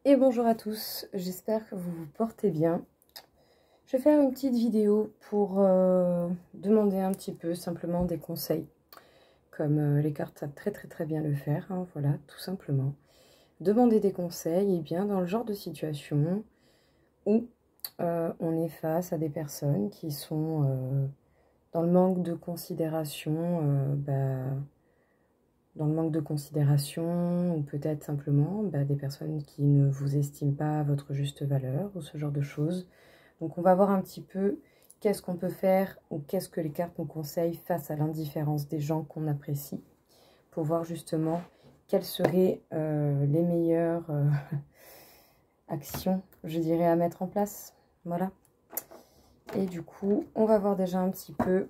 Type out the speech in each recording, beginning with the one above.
Et bonjour à tous, j'espère que vous vous portez bien. Je vais faire une petite vidéo pour demander un petit peu simplement des conseils. Comme les cartes savent très bien le faire, hein, voilà, tout simplement. Demander des conseils, et bien dans le genre de situation où on est face à des personnes qui sont dans le manque de considération, ou peut-être simplement des personnes qui ne vous estiment pas à votre juste valeur ou ce genre de choses. Donc on va voir un petit peu qu'est-ce qu'on peut faire ou qu'est-ce que les cartes nous conseillent face à l'indifférence des gens qu'on apprécie pour voir justement quelles seraient les meilleures actions, je dirais, à mettre en place. Voilà. Et du coup, on va voir déjà un petit peu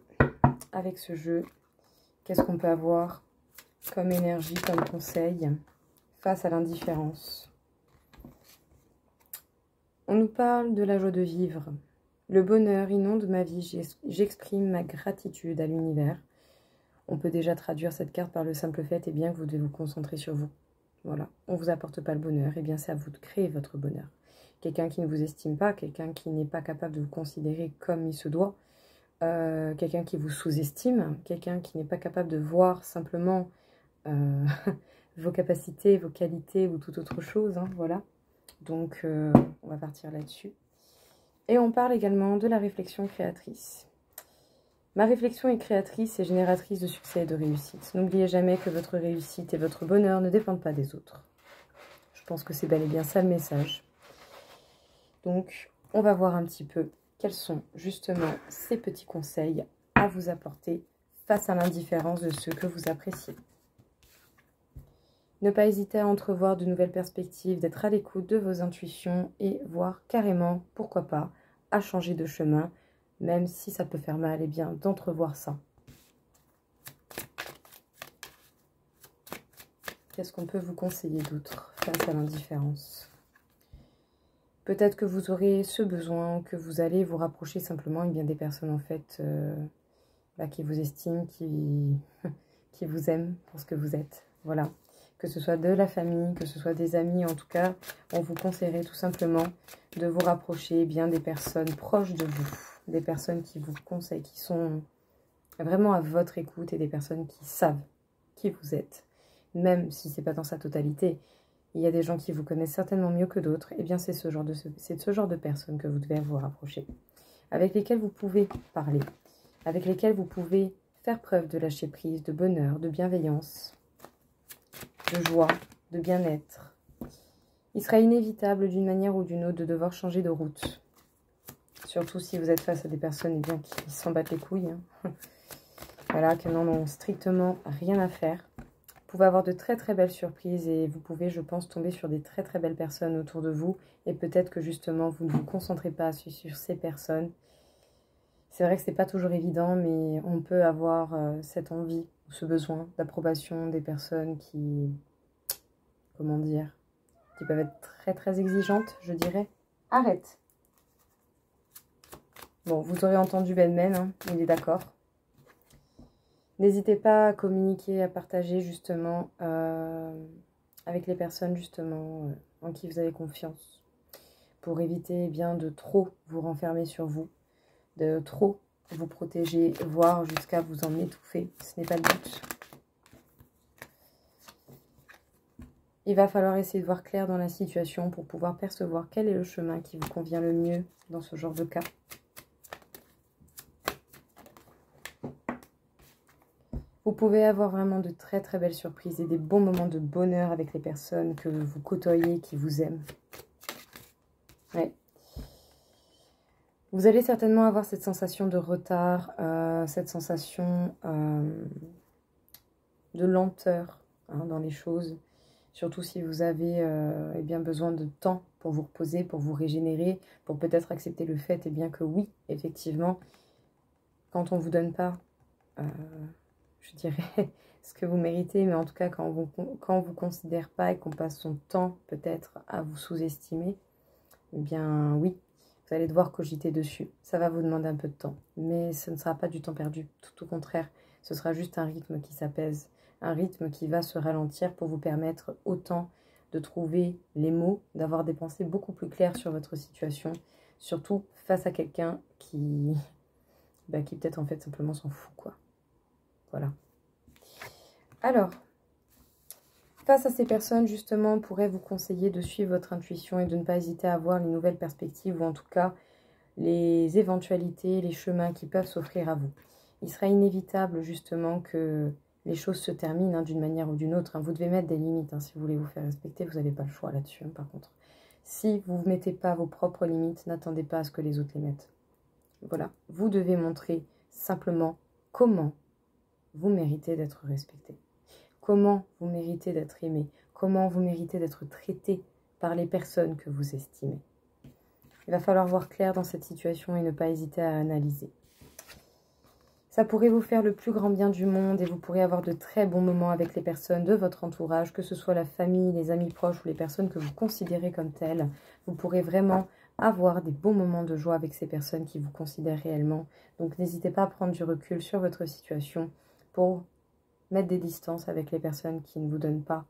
avec ce jeu qu'est-ce qu'on peut avoir comme énergie, comme conseil face à l'indifférence. On nous parle de la joie de vivre. Le bonheur inonde ma vie, j'exprime ma gratitude à l'univers. On peut déjà traduire cette carte par le simple fait bien que vous devez vous concentrer sur vous. Voilà, on ne vous apporte pas le bonheur, bien c'est à vous de créer votre bonheur. Quelqu'un qui ne vous estime pas, quelqu'un qui n'est pas capable de vous considérer comme il se doit, quelqu'un qui vous sous-estime, quelqu'un qui n'est pas capable de voir simplement vos capacités, vos qualités ou toute autre chose, hein, voilà. Donc, on va partir là-dessus. Et on parle également de la réflexion créatrice. Ma réflexion est créatrice et génératrice de succès et de réussite. N'oubliez jamais que votre réussite et votre bonheur ne dépendent pas des autres. Je pense que c'est bel et bien ça le message. Donc, on va voir un petit peu quels sont justement ces petits conseils à vous apporter face à l'indifférence de ceux que vous appréciez. Ne pas hésiter à entrevoir de nouvelles perspectives, d'être à l'écoute de vos intuitions et voir carrément, pourquoi pas, à changer de chemin, même si ça peut faire mal, et bien d'entrevoir ça. Qu'est-ce qu'on peut vous conseiller d'autre face à l'indifférence? Peut-être que vous aurez ce besoin, que vous allez vous rapprocher simplement bien des personnes en fait qui vous estiment, qui vous aiment pour ce que vous êtes. Voilà. Que ce soit de la famille, que ce soit des amis, en tout cas, on vous conseillerait tout simplement de vous rapprocher bien des personnes proches de vous, des personnes qui vous conseillent, qui sont vraiment à votre écoute et des personnes qui savent qui vous êtes, même si ce n'est pas dans sa totalité. Il y a des gens qui vous connaissent certainement mieux que d'autres, et bien c'est de ce genre de personnes que vous devez vous rapprocher, avec lesquelles vous pouvez parler, avec lesquelles vous pouvez faire preuve de lâcher prise, de bonheur, de bienveillance, de joie, de bien-être. Il sera inévitable d'une manière ou d'une autre de devoir changer de route. Surtout si vous êtes face à des personnes qui s'en battent les couilles. Hein. Voilà, qui n'en ont strictement rien à faire. Vous pouvez avoir de très belles surprises et vous pouvez, je pense, tomber sur des très belles personnes autour de vous. Et peut-être que justement, vous ne vous concentrez pas sur ces personnes. C'est vrai que ce n'est pas toujours évident, mais on peut avoir cette envie, ce besoin d'approbation des personnes qui, comment dire, qui peuvent être très exigeantes, je dirais. Arrête. Bon, vous aurez entendu Ben Men, hein, il est d'accord. N'hésitez pas à communiquer, à partager justement avec les personnes justement en qui vous avez confiance. Pour éviter bien de trop vous renfermer sur vous, de trop vous protéger, voire jusqu'à vous en étouffer. Ce n'est pas le but. Il va falloir essayer de voir clair dans la situation pour pouvoir percevoir quel est le chemin qui vous convient le mieux dans ce genre de cas. Vous pouvez avoir vraiment de très belles surprises et des bons moments de bonheur avec les personnes que vous côtoyez, qui vous aiment. Ouais. Vous allez certainement avoir cette sensation de retard, cette sensation de lenteur dans les choses. Surtout si vous avez bien besoin de temps pour vous reposer, pour vous régénérer, pour peut-être accepter le fait bien que oui, effectivement, quand on ne vous donne pas, je dirais, ce que vous méritez, mais en tout cas, quand on vous considère pas et qu'on passe son temps peut-être à vous sous-estimer, eh bien oui, vous allez devoir cogiter dessus. Ça va vous demander un peu de temps, mais ce ne sera pas du temps perdu. Tout au contraire, ce sera juste un rythme qui s'apaise, un rythme qui va se ralentir pour vous permettre autant de trouver les mots, d'avoir des pensées beaucoup plus claires sur votre situation, surtout face à quelqu'un qui peut-être en fait simplement s'en fout, quoi. Voilà. Alors, face à ces personnes, justement, on pourrait vous conseiller de suivre votre intuition et de ne pas hésiter à voir les nouvelles perspectives ou en tout cas les éventualités, les chemins qui peuvent s'offrir à vous. Il sera inévitable justement que les choses se terminent d'une manière ou d'une autre. Vous devez mettre des limites. Si vous voulez vous faire respecter, vous n'avez pas le choix là-dessus. Par contre, si vous ne mettez pas vos propres limites, n'attendez pas à ce que les autres les mettent. Voilà, vous devez montrer simplement comment vous méritez d'être respecté. Comment vous méritez d'être aimé. Comment vous méritez d'être traité par les personnes que vous estimez. Il va falloir voir clair dans cette situation et ne pas hésiter à analyser. Ça pourrait vous faire le plus grand bien du monde et vous pourrez avoir de très bons moments avec les personnes de votre entourage, que ce soit la famille, les amis proches ou les personnes que vous considérez comme telles. Vous pourrez vraiment avoir des bons moments de joie avec ces personnes qui vous considèrent réellement. Donc n'hésitez pas à prendre du recul sur votre situation pour mettre des distances avec les personnes qui ne vous donnent pas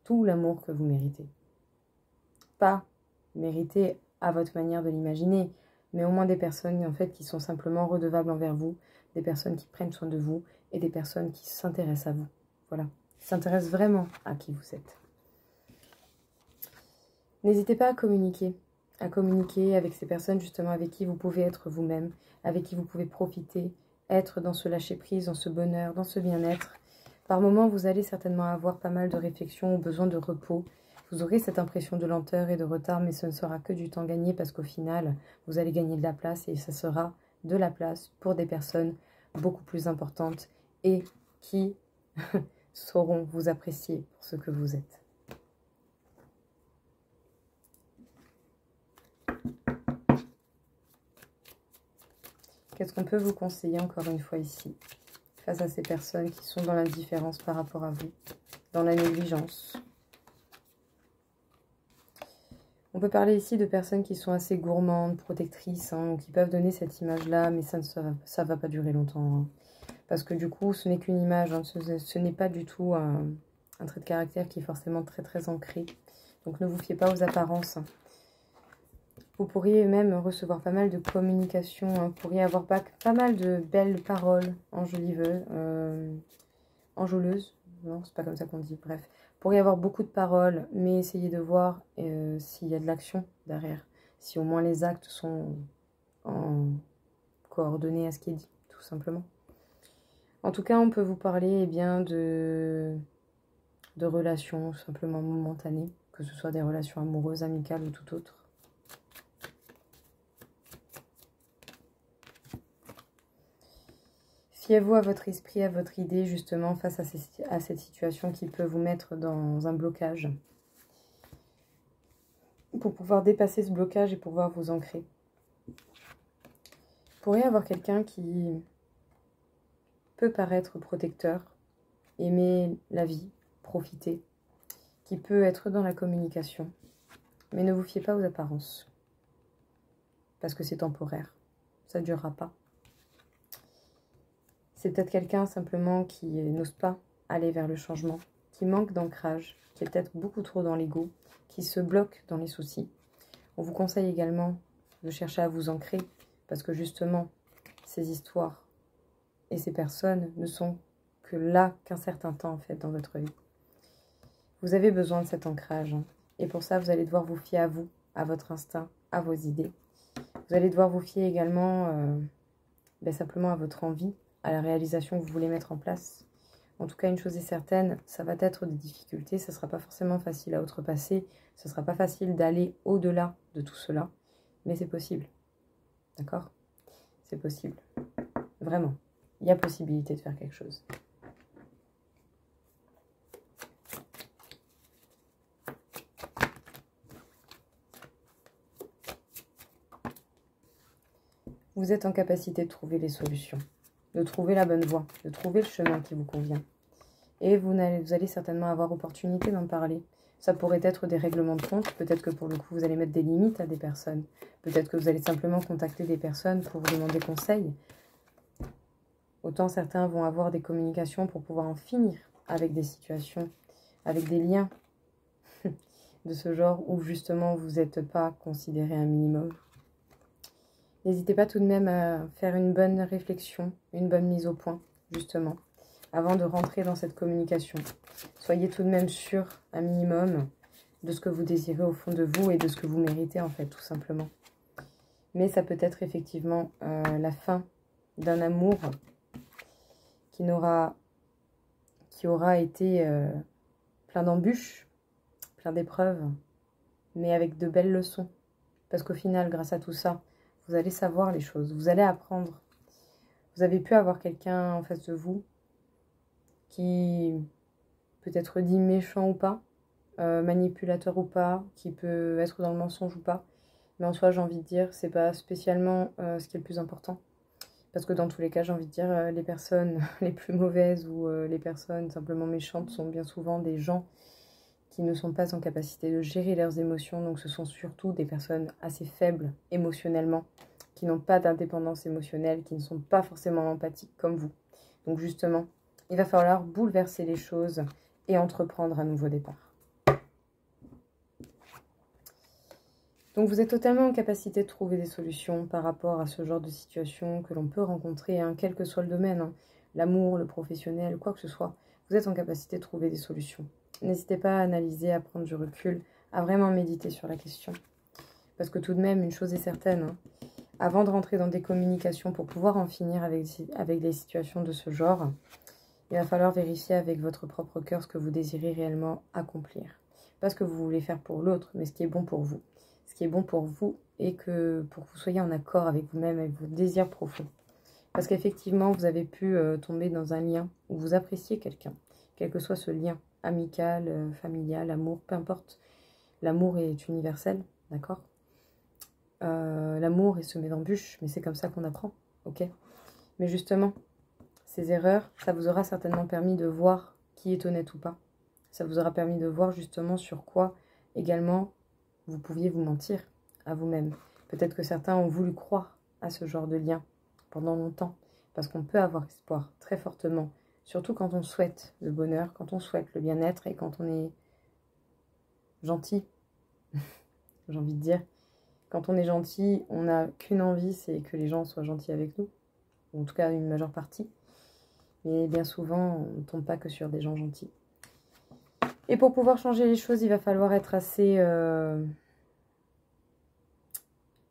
tout l'amour que vous méritez. Pas mériter à votre manière de l'imaginer, mais au moins des personnes en fait qui sont simplement redevables envers vous, des personnes qui prennent soin de vous et des personnes qui s'intéressent à vous. Voilà, qui s'intéressent vraiment à qui vous êtes. N'hésitez pas à communiquer avec ces personnes justement avec qui vous pouvez être vous-même, avec qui vous pouvez profiter, être dans ce lâcher-prise, dans ce bonheur, dans ce bien-être. Par moments, vous allez certainement avoir pas mal de réflexions ou besoin de repos. Vous aurez cette impression de lenteur et de retard, mais ce ne sera que du temps gagné parce qu'au final, vous allez gagner de la place et ça sera de la place pour des personnes beaucoup plus importantes et qui sauront vous apprécier pour ce que vous êtes. Qu'est-ce qu'on peut vous conseiller encore une fois ici, face à ces personnes qui sont dans l'indifférence par rapport à vous, dans la négligence? On peut parler ici de personnes qui sont assez gourmandes, protectrices, qui peuvent donner cette image-là, mais ça ne va pas durer longtemps. Parce que du coup, ce n'est qu'une image, ce n'est pas du tout un trait de caractère qui est forcément très très ancré. Donc ne vous fiez pas aux apparences. Vous pourriez même recevoir pas mal de communication, vous pourriez avoir pas mal de belles paroles enjôleuses, non, c'est pas comme ça qu'on dit, bref. Vous pourriez avoir beaucoup de paroles, mais essayez de voir s'il y a de l'action derrière, si au moins les actes sont coordonnés à ce qui est dit, tout simplement. En tout cas, on peut vous parler de relations simplement momentanées, que ce soit des relations amoureuses, amicales ou tout autre. Fiez-vous à votre esprit, à votre idée, justement, face à cette situation qui peut vous mettre dans un blocage. Pour pouvoir dépasser ce blocage et pouvoir vous ancrer. Vous pourriez avoir quelqu'un qui peut paraître protecteur, aimer la vie, profiter, qui peut être dans la communication. Mais ne vous fiez pas aux apparences. Parce que c'est temporaire. Ça ne durera pas. C'est peut-être quelqu'un simplement qui n'ose pas aller vers le changement, qui manque d'ancrage, qui est peut-être beaucoup trop dans l'ego, qui se bloque dans les soucis. On vous conseille également de chercher à vous ancrer, parce que justement, ces histoires et ces personnes ne sont que là qu'un certain temps en fait dans votre vie. Vous avez besoin de cet ancrage, et pour ça, vous allez devoir vous fier à vous, à votre instinct, à vos idées. Vous allez devoir vous fier également simplement à votre envie, à la réalisation que vous voulez mettre en place. En tout cas, une chose est certaine, ça va être des difficultés, ça ne sera pas forcément facile à outrepasser, ce ne sera pas facile d'aller au-delà de tout cela, mais c'est possible. D'accord? C'est possible. Vraiment. Il y a possibilité de faire quelque chose. Vous êtes en capacité de trouver les solutions, de trouver la bonne voie, de trouver le chemin qui vous convient. Et vous allez certainement avoir opportunité d'en parler. Ça pourrait être des règlements de compte, peut-être que pour le coup vous allez mettre des limites à des personnes. Peut-être que vous allez simplement contacter des personnes pour vous demander conseil. Autant certains vont avoir des communications pour pouvoir en finir avec des situations, avec des liens de ce genre où justement vous n'êtes pas considéré un minimum. N'hésitez pas tout de même à faire une bonne réflexion, une bonne mise au point, justement, avant de rentrer dans cette communication. Soyez tout de même sûr, un minimum, de ce que vous désirez au fond de vous et de ce que vous méritez, en fait, tout simplement. Mais ça peut être effectivement la fin d'un amour qui aura été plein d'embûches, plein d'épreuves, mais avec de belles leçons. Parce qu'au final, grâce à tout ça, vous allez savoir les choses, vous allez apprendre. Vous avez pu avoir quelqu'un en face de vous qui peut être dit méchant ou pas, manipulateur ou pas, qui peut être dans le mensonge ou pas. Mais en soi, j'ai envie de dire, c'est pas spécialement ce qui est le plus important. Parce que dans tous les cas, j'ai envie de dire, les personnes les plus mauvaises ou les personnes simplement méchantes sont bien souvent des gens qui ne sont pas en capacité de gérer leurs émotions. Donc ce sont surtout des personnes assez faibles émotionnellement, qui n'ont pas d'indépendance émotionnelle, qui ne sont pas forcément empathiques comme vous. Donc justement, il va falloir bouleverser les choses et entreprendre un nouveau départ. Donc vous êtes totalement en capacité de trouver des solutions par rapport à ce genre de situation que l'on peut rencontrer, hein, quel que soit le domaine, hein, l'amour, le professionnel, quoi que ce soit. Vous êtes en capacité de trouver des solutions. N'hésitez pas à analyser, à prendre du recul, à vraiment méditer sur la question. Parce que tout de même, une chose est certaine, hein, avant de rentrer dans des communications pour pouvoir en finir avec des situations de ce genre, il va falloir vérifier avec votre propre cœur ce que vous désirez réellement accomplir. Pas ce que vous voulez faire pour l'autre, mais ce qui est bon pour vous. Ce qui est bon pour vous et que pour que vous soyez en accord avec vous-même, avec vos désirs profonds. Parce qu'effectivement, vous avez pu tomber dans un lien où vous appréciez quelqu'un, quel que soit ce lien, amical, familial, amour, peu importe. L'amour est universel, d'accord ? L'amour est semé d'embûches, mais c'est comme ça qu'on apprend, ok ? Mais justement, ces erreurs, ça vous aura certainement permis de voir qui est honnête ou pas. Ça vous aura permis de voir justement sur quoi également vous pouviez vous mentir à vous-même. Peut-être que certains ont voulu croire à ce genre de lien pendant longtemps, parce qu'on peut avoir espoir très fortement, surtout quand on souhaite le bonheur, quand on souhaite le bien-être et quand on est gentil, j'ai envie de dire. Quand on est gentil, on n'a qu'une envie, c'est que les gens soient gentils avec nous, ou en tout cas une majeure partie. Mais bien souvent, on ne tombe pas que sur des gens gentils. Et pour pouvoir changer les choses, il va falloir être assez...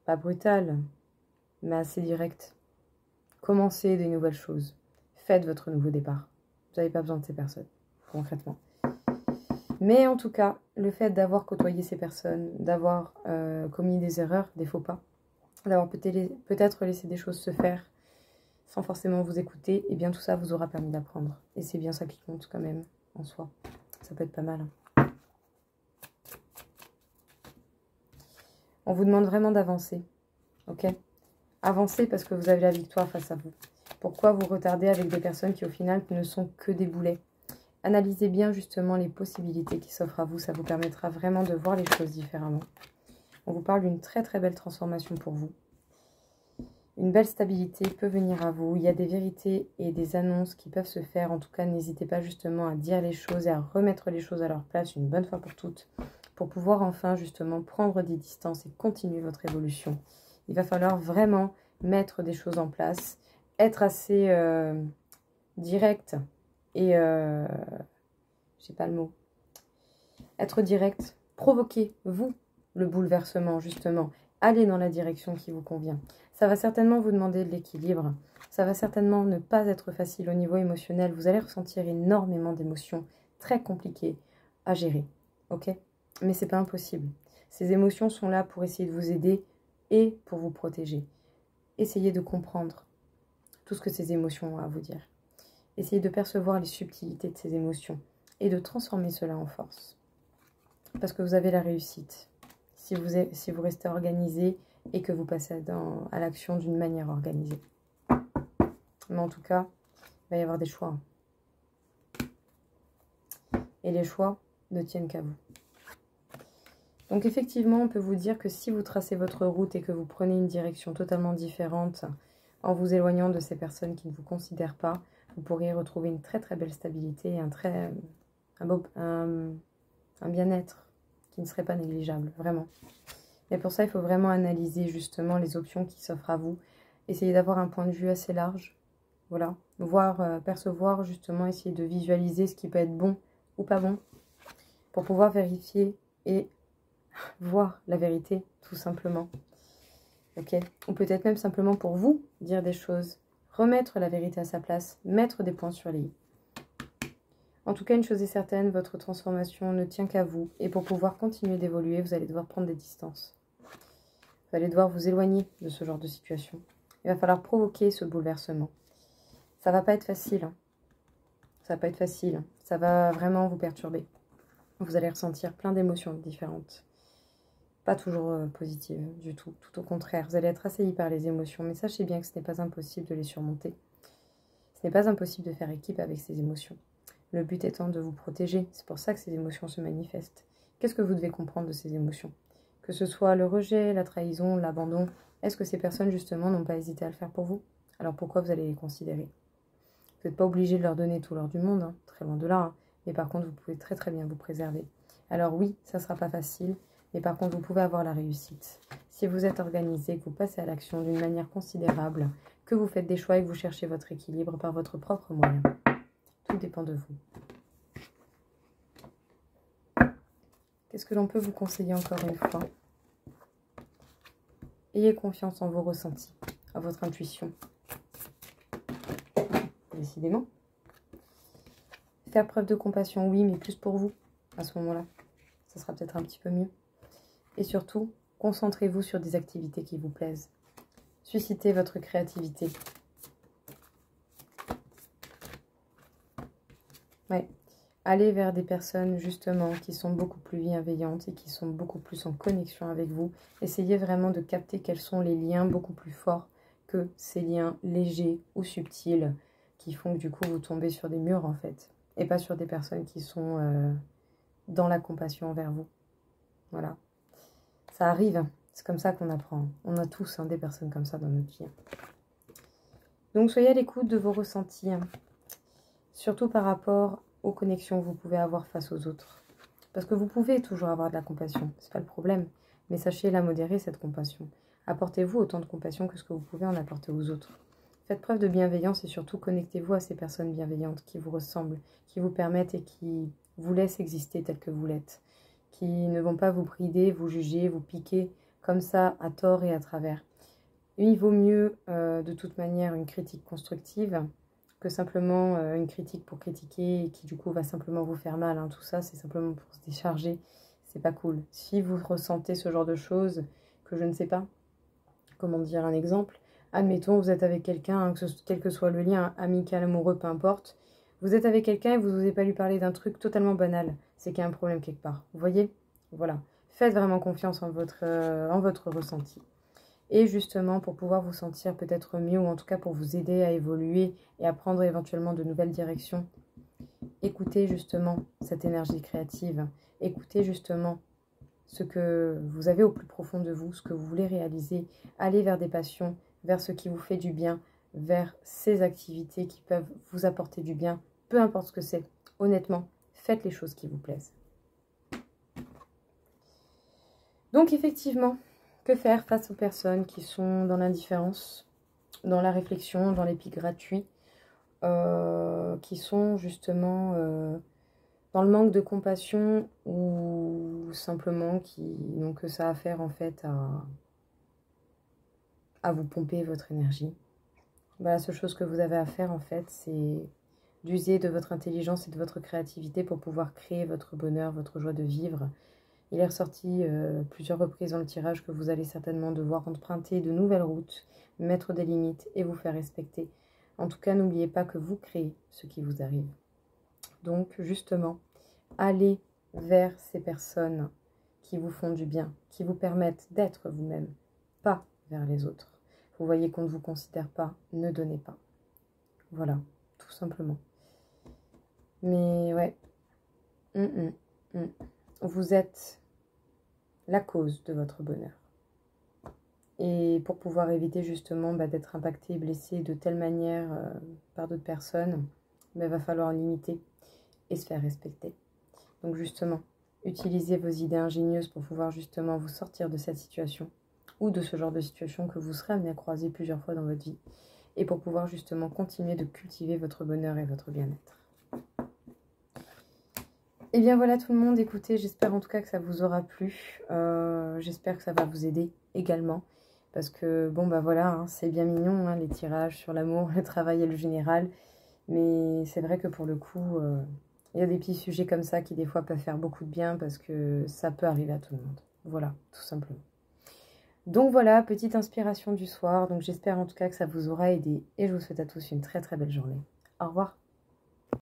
pas brutal, mais assez direct. Commencez des nouvelles choses. Faites votre nouveau départ. Vous n'avez pas besoin de ces personnes, concrètement. Mais en tout cas, le fait d'avoir côtoyé ces personnes, d'avoir commis des erreurs, des faux pas, d'avoir peut-être laissé des choses se faire sans forcément vous écouter, et bien tout ça vous aura permis d'apprendre. Et c'est bien ça qui compte quand même, en soi. Ça peut être pas mal. On vous demande vraiment d'avancer, ok ? Avancez parce que vous avez la victoire face à vous. Pourquoi vous retardez avec des personnes qui au final ne sont que des boulets ? Analysez bien justement les possibilités qui s'offrent à vous, ça vous permettra vraiment de voir les choses différemment. On vous parle d'une très très belle transformation pour vous. Une belle stabilité peut venir à vous, il y a des vérités et des annonces qui peuvent se faire. En tout cas, n'hésitez pas justement à dire les choses et à remettre les choses à leur place une bonne fois pour toutes, pour pouvoir enfin justement prendre des distances et continuer votre évolution. Il va falloir vraiment mettre des choses en place, être assez direct et, je sais pas le mot, être direct, provoquez vous le bouleversement justement, allez dans la direction qui vous convient. Ça va certainement vous demander de l'équilibre, ça va certainement ne pas être facile au niveau émotionnel, vous allez ressentir énormément d'émotions très compliquées à gérer, ok ? Mais c'est pas impossible. Ces émotions sont là pour essayer de vous aider et pour vous protéger. Essayez de comprendre tout ce que ces émotions ont à vous dire. Essayez de percevoir les subtilités de ces émotions et de transformer cela en force. Parce que vous avez la réussite. Si vous restez organisé et que vous passez à l'action d'une manière organisée. Mais en tout cas, il va y avoir des choix. Et les choix ne tiennent qu'à vous. Donc effectivement, on peut vous dire que si vous tracez votre route et que vous prenez une direction totalement différente en vous éloignant de ces personnes qui ne vous considèrent pas, vous pourriez retrouver une très très belle stabilité et un bien-être qui ne serait pas négligeable, vraiment. Et pour ça, il faut vraiment analyser justement les options qui s'offrent à vous. Essayer d'avoir un point de vue assez large. Voilà. Voir, percevoir justement, essayer de visualiser ce qui peut être bon ou pas bon. Pour pouvoir vérifier et voir la vérité, tout simplement. Ok. Ou peut-être même simplement pour vous, dire des choses. Remettre la vérité à sa place. Mettre des points sur les i. En tout cas, une chose est certaine, votre transformation ne tient qu'à vous. Et pour pouvoir continuer d'évoluer, vous allez devoir prendre des distances. Vous allez devoir vous éloigner de ce genre de situation. Il va falloir provoquer ce bouleversement. Ça va pas être facile. Hein. Ça va pas être facile. Ça va vraiment vous perturber. Vous allez ressentir plein d'émotions différentes. Pas toujours positives du tout. Tout au contraire. Vous allez être assailli par les émotions. Mais sachez bien que ce n'est pas impossible de les surmonter. Ce n'est pas impossible de faire équipe avec ces émotions. Le but étant de vous protéger. C'est pour ça que ces émotions se manifestent. Qu'est-ce que vous devez comprendre de ces émotions ? Que ce soit le rejet, la trahison, l'abandon, est-ce que ces personnes justement n'ont pas hésité à le faire pour vous? Alors pourquoi vous allez les considérer? Vous n'êtes pas obligé de leur donner tout l'or du monde, hein, très loin de là, hein, mais par contre vous pouvez très très bien vous préserver. Alors oui, ça ne sera pas facile, mais par contre vous pouvez avoir la réussite. Si vous êtes organisé, que vous passez à l'action d'une manière considérable, que vous faites des choix et que vous cherchez votre équilibre par votre propre moyen. Tout dépend de vous. Qu'est-ce que l'on peut vous conseiller encore une fois? Ayez confiance en vos ressentis, à votre intuition. Décidément. Faire preuve de compassion, oui, mais plus pour vous, à ce moment-là. Ça sera peut-être un petit peu mieux. Et surtout, concentrez-vous sur des activités qui vous plaisent. Suscitez votre créativité. Ouais. Allez vers des personnes, justement, qui sont beaucoup plus bienveillantes et qui sont beaucoup plus en connexion avec vous. Essayez vraiment de capter quels sont les liens beaucoup plus forts que ces liens légers ou subtils qui font que, du coup, vous tombez sur des murs, en fait. Et pas sur des personnes qui sont dans la compassion envers vous. Voilà. Ça arrive. C'est comme ça qu'on apprend. On a tous des personnes comme ça dans notre vie. Donc, soyez à l'écoute de vos ressentis. Surtout par rapport aux connexions que vous pouvez avoir face aux autres. Parce que vous pouvez toujours avoir de la compassion, c'est pas le problème. Mais sachez la modérer, cette compassion. Apportez-vous autant de compassion que ce que vous pouvez en apporter aux autres. Faites preuve de bienveillance et surtout connectez-vous à ces personnes bienveillantes qui vous ressemblent, qui vous permettent et qui vous laissent exister tel que vous l'êtes. Qui ne vont pas vous brider, vous juger, vous piquer comme ça à tort et à travers. Il vaut mieux de toute manière une critique constructive que simplement une critique pour critiquer et qui du coup va simplement vous faire mal. Tout ça, c'est simplement pour se décharger. C'est pas cool. Si vous ressentez ce genre de choses, que je ne sais pas, comment dire un exemple, admettons, vous êtes avec quelqu'un, quel que soit le lien, amical, amoureux, peu importe, vous êtes avec quelqu'un et vous n'osez pas lui parler d'un truc totalement banal, c'est qu'il y a un problème quelque part. Vous voyez? Voilà. Faites vraiment confiance en votre ressenti. Et justement, pour pouvoir vous sentir peut-être mieux, ou en tout cas pour vous aider à évoluer et à prendre éventuellement de nouvelles directions, écoutez justement cette énergie créative. Écoutez justement ce que vous avez au plus profond de vous, ce que vous voulez réaliser. Allez vers des passions, vers ce qui vous fait du bien, vers ces activités qui peuvent vous apporter du bien, peu importe ce que c'est. Honnêtement, faites les choses qui vous plaisent. Donc effectivement, que faire face aux personnes qui sont dans l'indifférence, dans la réflexion, dans les pics gratuits, qui sont justement dans le manque de compassion ou simplement qui n'ont que ça à faire en fait à vous pomper votre énergie. La seule chose que vous avez à faire en fait, c'est d'user de votre intelligence et de votre créativité pour pouvoir créer votre bonheur, votre joie de vivre. Il est ressorti plusieurs reprises dans le tirage que vous allez certainement devoir emprunter de nouvelles routes, mettre des limites et vous faire respecter. En tout cas, n'oubliez pas que vous créez ce qui vous arrive. Donc, justement, allez vers ces personnes qui vous font du bien, qui vous permettent d'être vous-même, pas vers les autres. Vous voyez qu'on ne vous considère pas, ne donnez pas. Voilà, tout simplement. Mais ouais, vous êtes la cause de votre bonheur. Et pour pouvoir éviter justement d'être impacté et blessé de telle manière par d'autres personnes, il va falloir limiter et se faire respecter. Donc justement, Utilisez vos idées ingénieuses pour pouvoir justement vous sortir de cette situation ou de ce genre de situation que vous serez amené à croiser plusieurs fois dans votre vie et pour pouvoir justement continuer de cultiver votre bonheur et votre bien-être. Et bien voilà tout le monde, écoutez, j'espère en tout cas que ça vous aura plu, j'espère que ça va vous aider également, parce que bon bah voilà, hein, c'est bien mignon hein, les tirages sur l'amour, le travail et le général, mais c'est vrai que pour le coup, il y a des petits sujets comme ça qui des fois peuvent faire beaucoup de bien, parce que ça peut arriver à tout le monde, voilà, tout simplement. Donc voilà, petite inspiration du soir, donc j'espère en tout cas que ça vous aura aidé, et je vous souhaite à tous une très très belle journée. Au revoir.